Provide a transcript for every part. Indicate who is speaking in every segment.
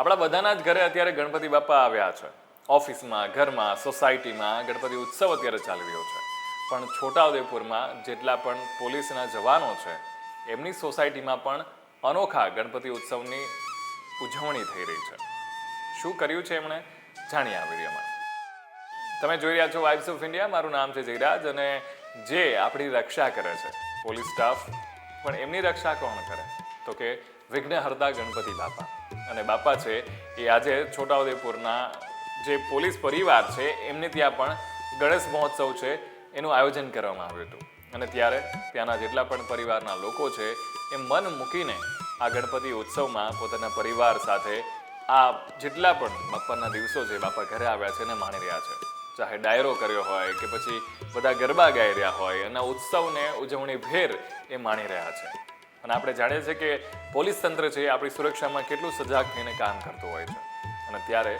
Speaker 1: આપણા બધાના જ ઘરે અત્યારે ગણપતિ બાપા આવ્યા છે. ઓફિસમાં, ઘરમાં, સોસાયટીમાં ગણપતિ ઉત્સવ અત્યારે ચાલી રહ્યો છે. પણ છોટાઉદેપુરમાં જેટલા પણ પોલીસના જવાનો છે એમની સોસાયટીમાં પણ અનોખા ગણપતિ ઉત્સવની ઉજવણી થઈ રહી છે. શું કર્યું છે એમણે, જાણીએ આ વિડીયોમાં. તમે જોઈ રહ્યા છો વાઇબ્સ ઓફ ઇન્ડિયા. મારું નામ છે જયરાજ અને જે આપણી રક્ષા કરે છે પોલીસ સ્ટાફ, પણ એમની રક્ષા કોણ કરે તો કે વિઘ્નહર્તા ગણપતિ બાપા. અને બાપા છે એ આજે છોટાઉદેપુરના જે પોલીસ પરિવાર છે એમને ત્યાં પણ ગણેશ મહોત્સવ છે એનું આયોજન કરવામાં આવ્યું હતું. અને ત્યારે ત્યાંના જેટલા પણ પરિવારના લોકો છે એ મન મૂકીને આ ગણપતિ ઉત્સવમાં પોતાના પરિવાર સાથે આ જેટલા પણ બાપાના દિવસો છે, બાપા ઘરે આવ્યા છે એને માણી રહ્યા છે. ચાહે ડાયરો કર્યો હોય કે પછી બધા ગરબા ગાઈ રહ્યા હોય અને ઉત્સવને ઉજવણી ભેર એ માણી રહ્યા છે. અને આપણે જાણીએ છીએ કે પોલીસ તંત્ર છે એ આપણી સુરક્ષામાં કેટલું સજાગ થઈને કામ કરતું હોય છે. અને ત્યારે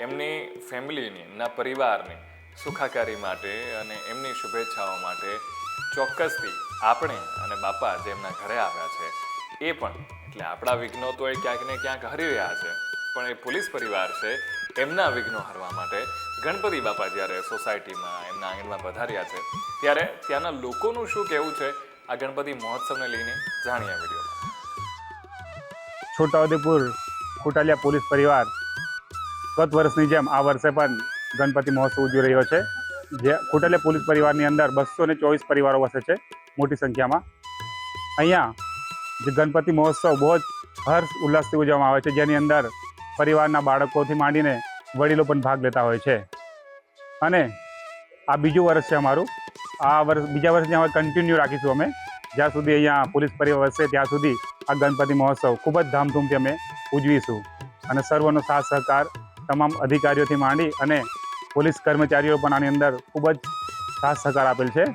Speaker 1: એમની ફેમિલીની, એમના પરિવારની સુખાકારી માટે અને એમની શુભેચ્છાઓ માટે ચોક્કસથી આપણે અને બાપા જે એમના ઘરે આવ્યા છે એ પણ, એટલે આપણા વિઘ્નો તો એ ક્યાંક ને ક્યાંક હરી રહ્યા છે, પણ એ પોલીસ પરિવાર છે એમના વિઘ્નો હરવા માટે ગણપતિ બાપા જ્યારે સોસાયટીમાં એમના આંગણમાં પધાર્યા છે ત્યારે ત્યાંના લોકોનું શું કહેવું છે આ ગણપતિ મહોત્સવને લઈને, જાણીએ વિડીયોમાં.
Speaker 2: છોટાઉદેપુર ખોટાલિયા પોલીસ પરિવાર ગત વર્ષની જેમ આ વર્ષે પણ ગણપતિ મહોત્સવ ઉજવી રહ્યો છે. જે ખોટાલિયા પોલીસ પરિવારની અંદર 224 પરિવારો વસે છે મોટી સંખ્યામાં. અહીંયા જે ગણપતિ મહોત્સવ બહુ જ હર્ષ ઉલ્લાસથી ઉજવવામાં આવે છે, જેની અંદર પરિવારના બાળકોથી માંડીને વડીલો પણ ભાગ લેતા હોય છે. અને આ બીજું વર્ષ છે અમારું. આ વર્ષ બીજા વર્ષને હવે કન્ટિન્યુ રાખીશું અમે, જ્યાં સુધી અહીંયા પોલીસ પરિવાર વસે ત્યાં સુધી આ ગણપતિ મહોત્સવ ખૂબ જ ધામધૂમથી અમે ઉજવીશું. અને સર્વનો સાથ સહકાર તમામ અધિકારીઓથી માંડી અને પોલીસ કર્મચારીઓ પણ આની અંદર ખૂબ જ સાથ સહકાર આપેલ છે.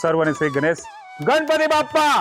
Speaker 2: સર્વને શ્રી ગણેશ ગણપતિ બાપ્પા.